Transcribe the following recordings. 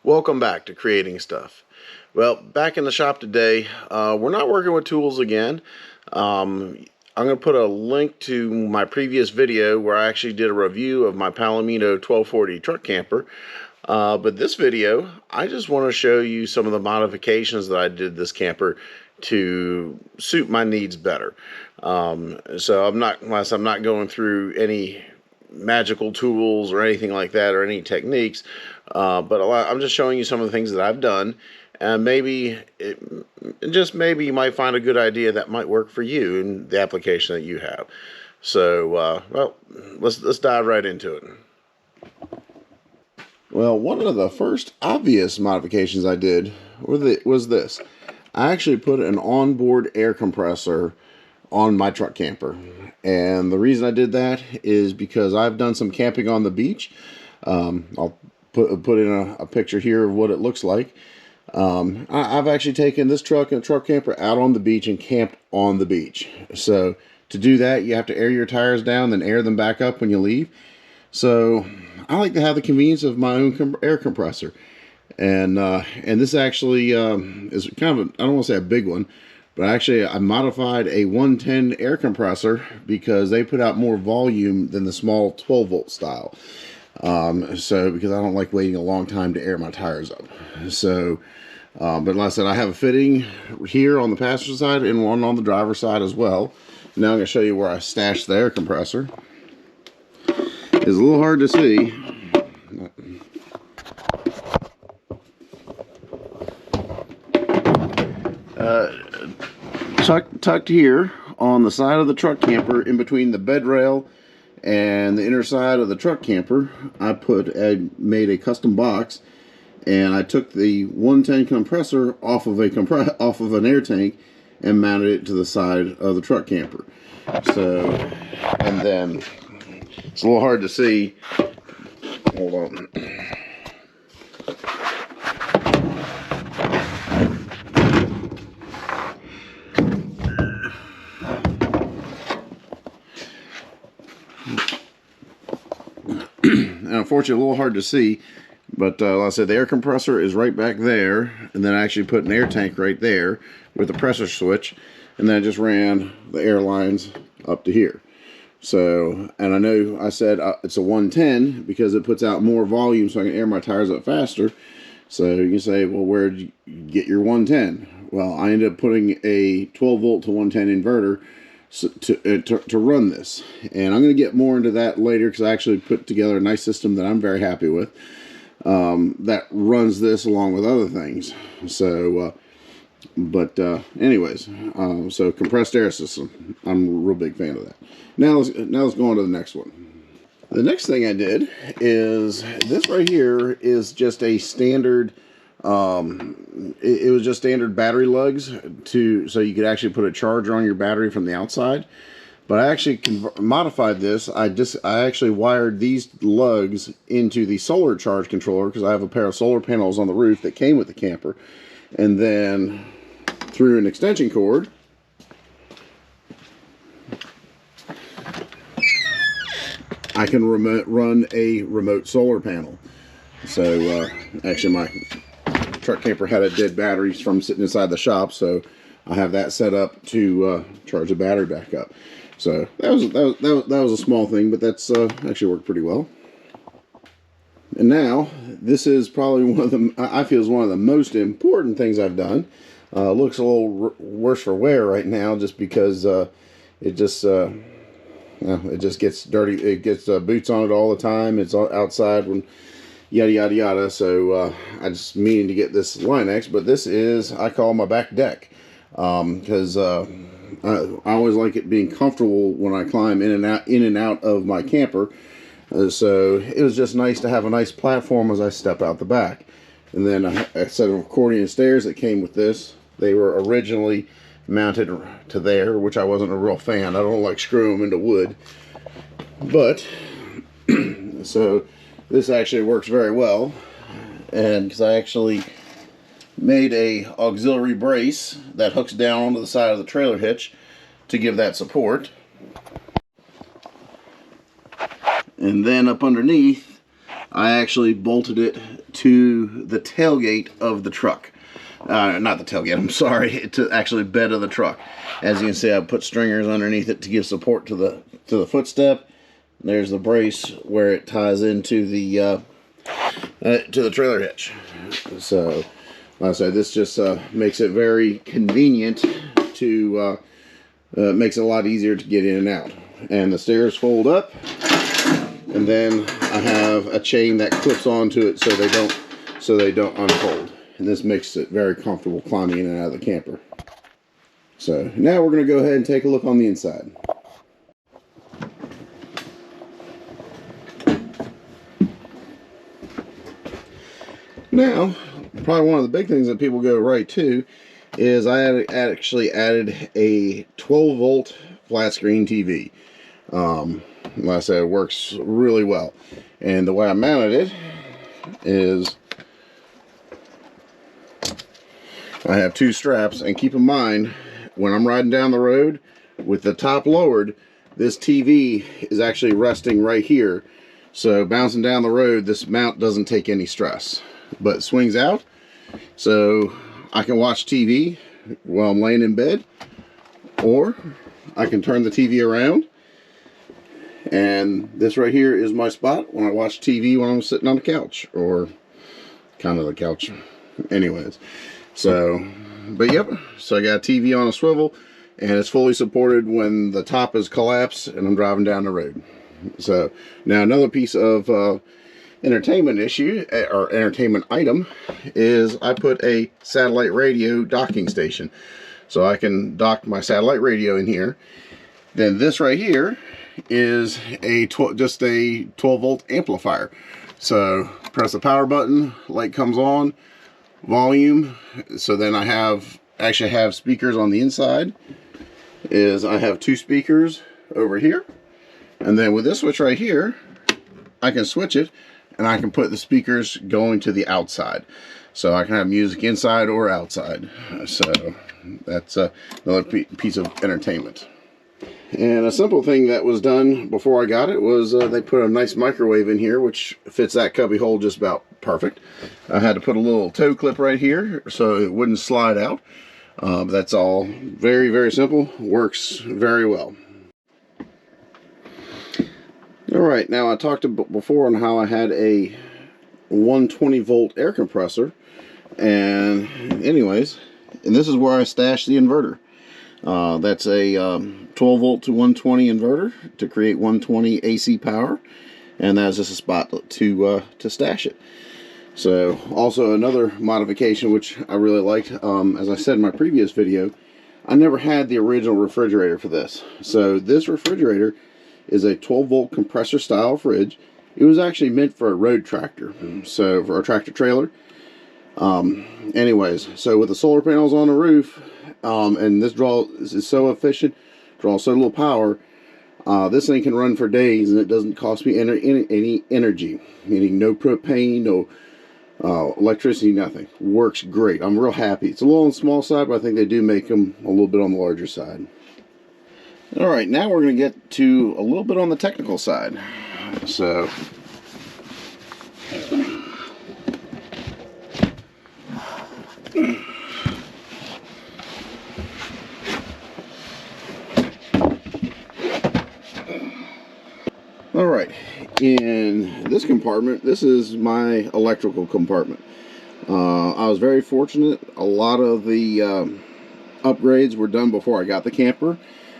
Welcome back to Creating Stuff. Well, back in the shop today, we're not working with tools again. I'm going to put a link to my previous video where I actually did a review of my Palomino 1240 truck camper. But this video, I just want to show you some of the modifications that I did this camper to suit my needs better. So I'm not going through any magical tools or anything like that, or any techniques, but I'm just showing you some of the things that I've done, and maybe you might find a good idea that might work for you in the application that you have. So well, let's dive right into it. Well, one of the first obvious modifications I did was this. I actually put an onboard air compressor on my truck camper, and the reason I did that is because I've done some camping on the beach. I'll put in a picture here of what it looks like. I've actually taken this truck and truck camper out on the beach and camped on the beach. So to do that, you have to air your tires down, then air them back up when you leave. So I like to have the convenience of my own air compressor, and this actually is kind of I don't want to say a big one. But actually, I modified a 110 air compressor because they put out more volume than the small 12-volt style. So because I don't like waiting a long time to air my tires up. So, but like I said, I have a fitting here on the passenger side and one on the driver's side as well. Now I'm going to show you where I stashed the air compressor. It's a little hard to see. Tucked here on the side of the truck camper, in between the bed rail and the inner side of the truck camper, I made a custom box, and I took the 110 compressor off of an air tank and mounted it to the side of the truck camper. So, and then it's a little hard to see. Hold on. Unfortunately, a little hard to see, but like I said, the air compressor is right back there, and then I actually put an air tank right there with a pressure switch, and then I just ran the air lines up to here. So, and I know I said it's a 110 because it puts out more volume, so I can air my tires up faster. So you can say, well, where'd you get your 110? Well, I ended up putting a 12-volt to 110 inverter to run this, and I'm going to get more into that later because I actually put together a nice system that I'm very happy with, that runs this along with other things. So anyways, so compressed air system, I'm a real big fan of that. Now let's go on to the next one. The next thing I did is this right here is just a standard it was just standard battery lugs so you could actually put a charger on your battery from the outside. But I actually modified this. I actually wired these lugs into the solar charge controller because I have a pair of solar panels on the roof that came with the camper, and then through an extension cord I can run a remote solar panel. So actually my truck camper had a dead battery from sitting inside the shop, so I have that set up to charge the battery back up. So that was a small thing, but that's actually worked pretty well. And now this is probably I feel is one of the most important things I've done. Looks a little worse for wear right now, just because it just gets dirty. It gets boots on it all the time. It's outside when yada yada yada. So I just meaning to get this Line-X, but this is, I call my back deck, because I always like it being comfortable when I climb in and out of my camper. So it was just nice to have a nice platform as I step out the back. And then a set of accordion stairs that came with this. They were originally mounted to there, which I wasn't a real fan. I don't like screwing them into wood. But, so this actually works very well. And because I actually made a auxiliary brace that hooks down onto the side of the trailer hitch to give that support. And then up underneath, I actually bolted it to the tailgate of the truck. Not the tailgate, I'm sorry, to actually bed of the truck. As you can see, I put stringers underneath it to give support to the footstep. There's the brace where it ties into the to the trailer hitch. So, like I said, this just makes it very convenient to makes it a lot easier to get in and out. And the stairs fold up, and then I have a chain that clips onto it so they don't unfold. And this makes it very comfortable climbing in and out of the camper. So now we're going to go ahead and take a look on the inside. Now, probably one of the big things that people go right to is I actually added a 12-volt flat screen TV. Like I said, it works really well. And the way I mounted it is I have two straps, and keep in mind, when I'm riding down the road with the top lowered, this TV is actually resting right here. So bouncing down the road, this mount doesn't take any stress. But it swings out, so I can watch TV while I'm laying in bed, or I can turn the TV around, and this right here is my spot when I watch TV when I'm sitting on the couch, or kind of the couch. Anyways, so, but yep, so I got a TV on a swivel, and it's fully supported when the top is collapsed and I'm driving down the road. So now another piece of entertainment issue, or entertainment item, is I put a satellite radio docking station. So I can dock my satellite radio in here. Then this right here is just a 12-volt amplifier. So press the power button, light comes on, volume. So then I actually have speakers on the inside. I have two speakers over here. And then with this switch right here, I can switch it, and I can put the speakers going to the outside. So I can have music inside or outside. So that's another piece of entertainment. And a simple thing that was done before I got it was they put a nice microwave in here, which fits that cubby hole just about perfect. I had to put a little toe clip right here so it wouldn't slide out. But that's all very, very simple. Works very well. Alright, now I talked before on how I had a 120-volt air compressor, and anyways, and this is where I stashed the inverter. That's a 12-volt to 120 inverter to create 120 AC power, and that's just a spot to stash it. So, also another modification which I really liked, as I said in my previous video, I never had the original refrigerator for this. So this refrigerator is a 12-volt compressor style fridge. It was actually meant for a road tractor, so for a tractor trailer. Anyways, so with the solar panels on the roof, and this is so efficient, draws so little power, this thing can run for days, and it doesn't cost me any energy, meaning no propane, no electricity, nothing. Works great. I'm real happy. It's a little on the small side, but I think they do make them a little bit on the larger side. Alright, now we're going to get to a little bit on the technical side. So, alright, in this compartment, this is my electrical compartment. I was very fortunate. A lot of the upgrades were done before I got the camper.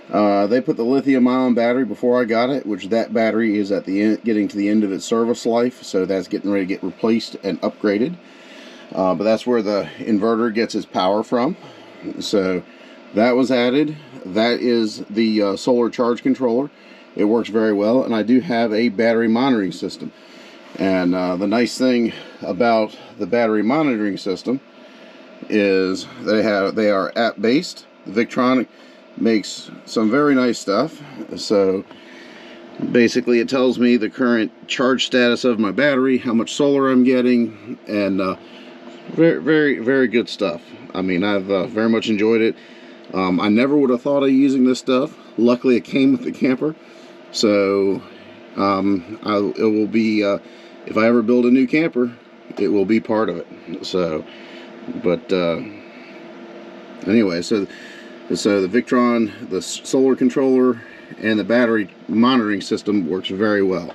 They put the lithium-ion battery before I got it, which that battery is at the end, getting to the end of its service life, so that's getting ready to get replaced and upgraded. But that's where the inverter gets its power from. So that was added. That is the solar charge controller. It works very well, and I do have a battery monitoring system. And the nice thing about the battery monitoring system is they are app based. Victron makes some very nice stuff. So basically it tells me the current charge status of my battery, how much solar I'm getting, and very good stuff. I mean, I've very much enjoyed it. I never would have thought of using this stuff. Luckily it came with the camper, so it will be, if I ever build a new camper, it will be part of it. So, but anyway, so the Victron, the solar controller, and the battery monitoring system works very well.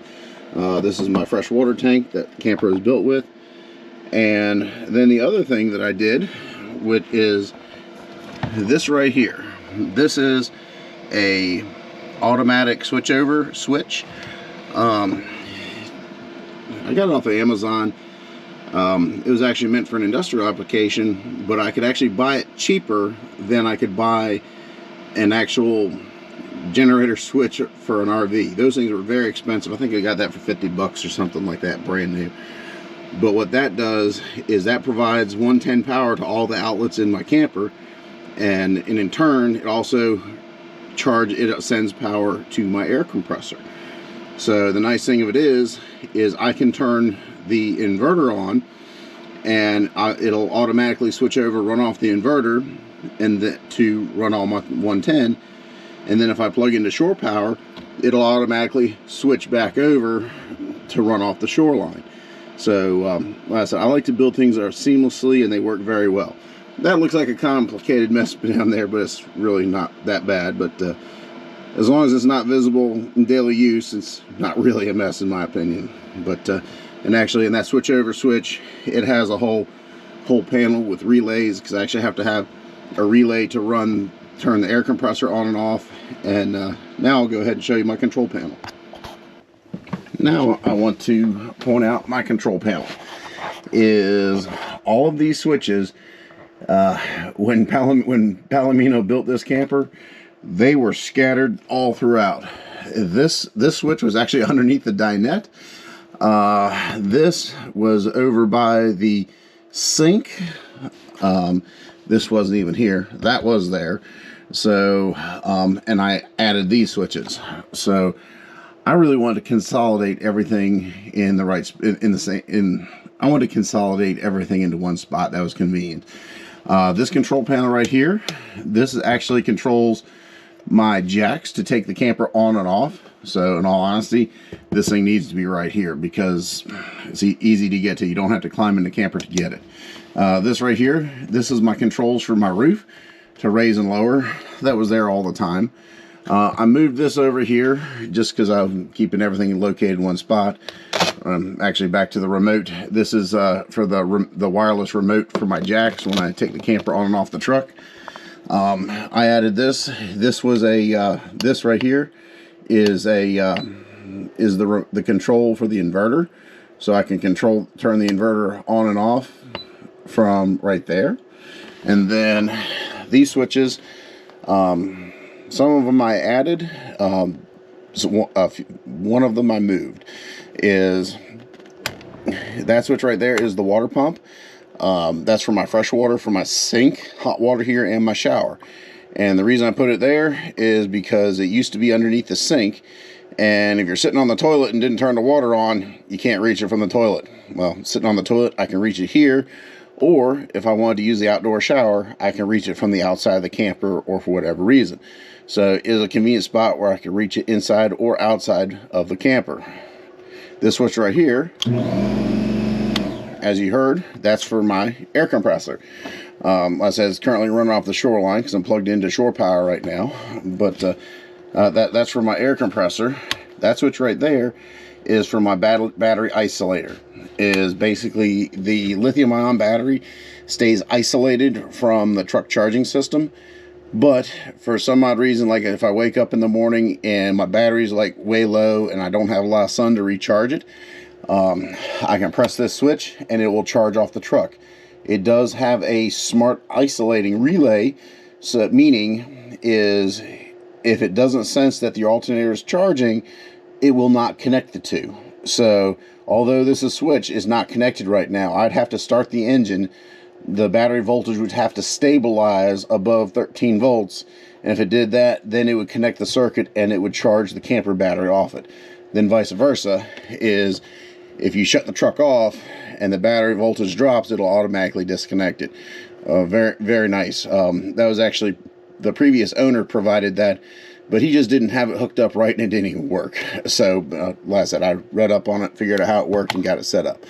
This is my fresh water tank that the camper is built with. And then the other thing that I did, which is this right here. This is a automatic switchover switch. I got it off of Amazon. It was actually meant for an industrial application, but I could actually buy it cheaper than I could buy an actual generator switch for an RV. Those things were very expensive. I think I got that for 50 bucks or something like that, brand new. But what that does is that provides 110 power to all the outlets in my camper, and in turn it also sends power to my air compressor. So the nice thing of it is I can turn the inverter on, and it'll automatically switch over, run off the inverter, and to run all my 110. And then if I plug into shore power, it'll automatically switch back over to run off the shoreline. So like I said, I like to build things that are seamlessly, and they work very well. That looks like a complicated mess down there, but it's really not that bad. But as long as it's not visible in daily use, it's not really a mess in my opinion. But and actually in that switchover switch, it has a whole panel with relays, because I actually have to have a relay to turn the air compressor on and off. And now I'll go ahead and show you my control panel. Now I want to point out my control panel. Is all of these switches, when Palomino built this camper, they were scattered all throughout. This switch was actually underneath the dinette. This was over by the sink. This wasn't even here. That was there. So, and I added these switches. So I really wanted to consolidate everything in the right, I wanted to consolidate everything into one spot that was convenient. This control panel right here, this actually controls my jacks to take the camper on and off. So in all honesty, this thing needs to be right here because it's easy to get to. You don't have to climb in the camper to get it. This right here, this is my controls for my roof to raise and lower. That was there all the time. I moved this over here just because I'm keeping everything located in one spot. Actually, back to the remote. This is for the wireless remote for my jacks when I take the camper on and off the truck. I added this. This was a this right here is the control for the inverter, so I can turn the inverter on and off from right there. And then these switches, some of them I added, so one of them I moved. Is that switch right there is the water pump. That's for my fresh water, for my sink, hot water here, and my shower. And the reason I put it there is because it used to be underneath the sink, and if you're sitting on the toilet and didn't turn the water on, you can't reach it from the toilet. Well, sitting on the toilet, I can reach it here, or if I wanted to use the outdoor shower, I can reach it from the outside of the camper, or for whatever reason. So it is a convenient spot where I can reach it inside or outside of the camper. This switch right here, as you heard, that's for my air compressor. Like I said, it's currently running off the shoreline because I'm plugged into shore power right now. But that's for my air compressor. That switch right there is for my battery isolator. Is basically the lithium-ion battery stays isolated from the truck charging system. But for some odd reason, like if I wake up in the morning and my battery's like way low and I don't have a lot of sun to recharge it, I can press this switch and it will charge off the truck. It does have a smart isolating relay, so meaning is if it doesn't sense that the alternator is charging, it will not connect the two. So although this switch is not connected right now, I'd have to start the engine the battery voltage would have to stabilize above 13 volts. And if it did that, then it would connect the circuit and it would charge the camper battery off it. Then vice versa is if you shut the truck off and the battery voltage drops, it'll automatically disconnect it. Very, very nice. That was actually the previous owner provided that, but he just didn't have it hooked up right and it didn't even work. So like I said, I read up on it, figured out how it worked, and got it set up.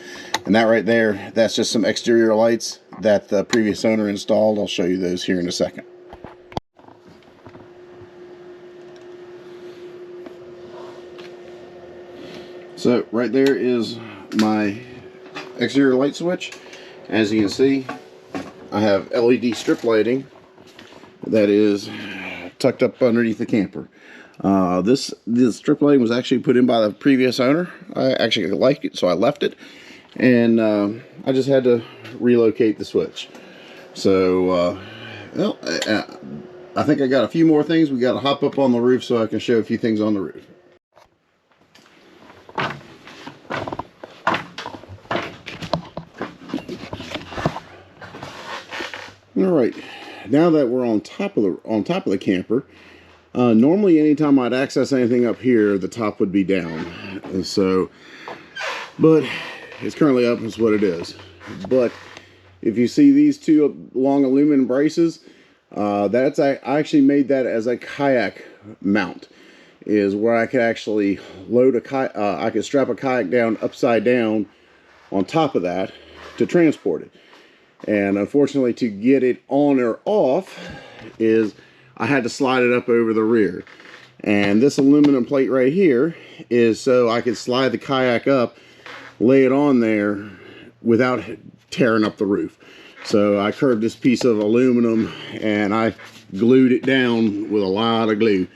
And that right there, that's just some exterior lights that the previous owner installed. I'll show you those here in a second. So right there is my exterior light switch. As you can see, I have LED strip lighting that is tucked up underneath the camper. This strip lighting was actually put in by the previous owner. I actually liked it, so I left it, and I just had to relocate the switch. So well, I think I got a few more things. We got to hop up on the roof so I can show a few things on the roof. All right, now that we're on top of the camper, normally anytime I'd access anything up here, the top would be down. And so, but it's currently up. Is what it is. But if you see these two long aluminum braces, I actually made that as a kayak mount. Is where I could actually load a kayak. I could strap a kayak down upside down on top of that to transport it. And unfortunately, to get it on or off is I had to slide it up over the rear. And this aluminum plate right here is so I could slide the kayak up, lay it on there without tearing up the roof. So I curved this piece of aluminum and I glued it down with a lot of glue.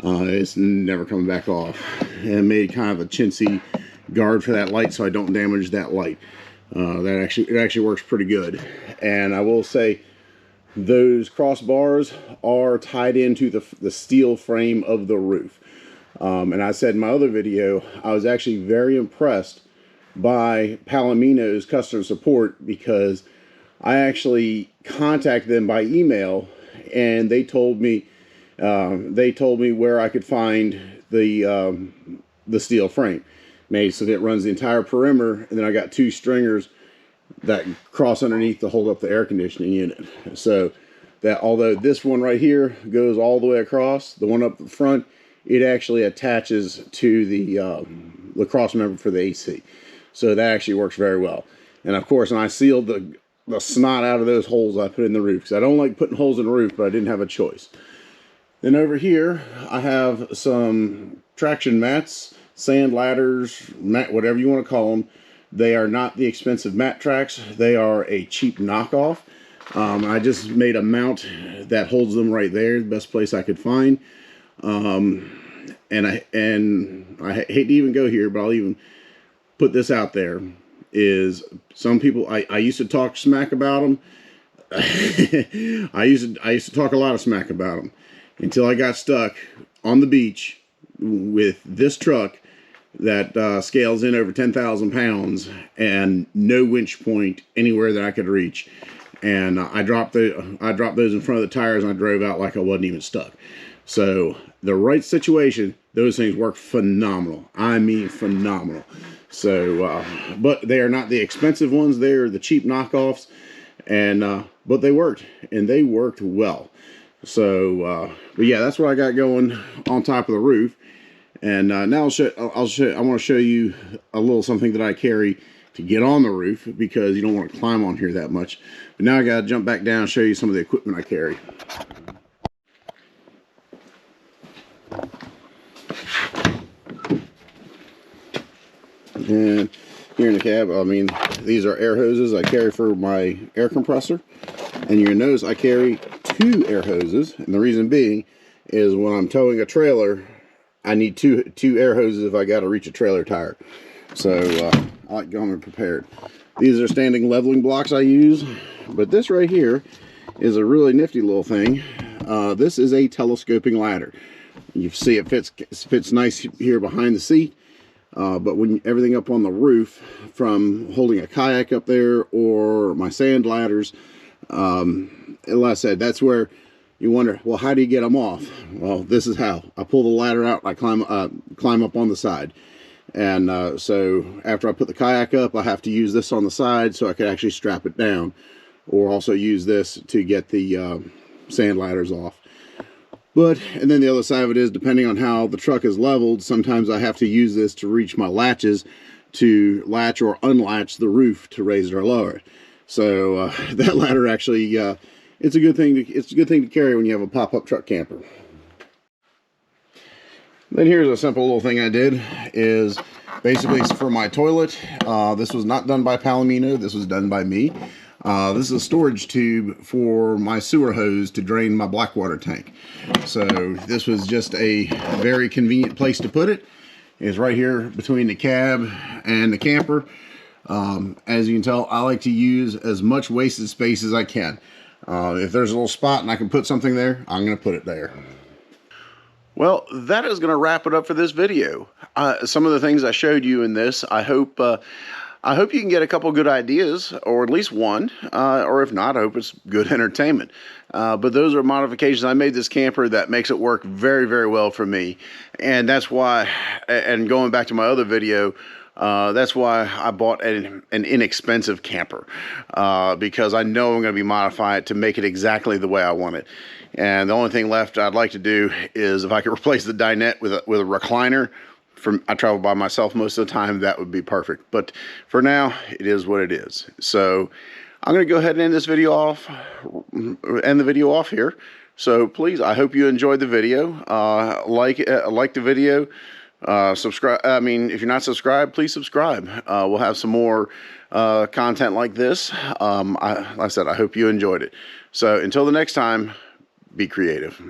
It's never coming back off. And made kind of a chintzy guard for that light so I don't damage that light. It actually works pretty good. And I will say those crossbars are tied into the steel frame of the roof. And I said in my other video, I was actually very impressed by Palomino's customer support, because I actually contacted them by email and they told me where I could find the steel frame made so that it runs the entire perimeter, and then I got two stringers that cross underneath to hold up the air conditioning unit. So that although this one right here goes all the way across, the one up the front, it actually attaches to the cross member for the AC. So that actually works very well. And of course, and I sealed the snot out of those holes I put in the roof, because I don't like putting holes in the roof, but I didn't have a choice. Then over here, I have some traction mats, sand ladders, mat, whatever you want to call them. They are not the expensive mat tracks. They are a cheap knockoff. I just made a mount that holds them right there, the best place I could find. And I hate to even go here, but I'll even put this out there. Is some people, I used to talk smack about them. I used to talk a lot of smack about them until I got stuck on the beach with this truck that scales in over 10,000 pounds and no winch point anywhere that I could reach. And I dropped those in front of the tires and I drove out like I wasn't even stuck. So the right situation, those things work phenomenal. I mean phenomenal. So, but they are not the expensive ones. They are the cheap knockoffs. And but they worked, and they worked well. So, but yeah, that's what I got going on top of the roof. And now I want to show you a little something that I carry to get on the roof, because you don't want to climb on here that much. But now I got to jump back down and show you some of the equipment I carry. And here in the cab, I mean, these are air hoses I carry for my air compressor. And you'll notice I carry two air hoses. And the reason being is when I'm towing a trailer, I need two air hoses if I got to reach a trailer tire. So I like going prepared. These are standing leveling blocks I use. But this right here is a really nifty little thing. This is a telescoping ladder. You see it fits nice here behind the seat. But when everything up on the roof, from holding a kayak up there or my sand ladders, like I said, that's where you wonder, well, how do you get them off? Well, this is how. I pull the ladder out, I climb up on the side. And so after I put the kayak up, I have to use this on the side so I can actually strap it down, or also use this to get the sand ladders off. And then the other side of it is, depending on how the truck is leveled, sometimes I have to use this to reach my latches to latch or unlatch the roof to raise it or lower it. So that ladder actually, it's a good thing to carry when you have a pop-up truck camper. Then here's a simple little thing I did, is basically for my toilet. This was not done by Palomino, this was done by me. This is a storage tube for my sewer hose to drain my black water tank. So this was just a very convenient place to put it. It's right here between the cab and the camper. As you can tell, I like to use as much wasted space as I can. If there's a little spot and I can put something there, I'm going to put it there. Well, that is going to wrap it up for this video. Some of the things I showed you in this, I hope you can get a couple good ideas, or at least one, or if not, I hope it's good entertainment. But those are modifications. I made this camper that makes it work very, very well for me. And that's why, and going back to my other video, that's why I bought an inexpensive camper, because I know I'm going to be modifying it to make it exactly the way I want it. And the only thing left I'd like to do is, if I could replace the dinette with a recliner. I travel by myself most of the time, that would be perfect. But for now, it is what it is. So I'm going to go ahead and end the video off here. So please, I hope you enjoyed the video. Like the video. Subscribe. I mean, if you're not subscribed, please subscribe. We'll have some more content like this. Like I said, I hope you enjoyed it. So until the next time, be creative.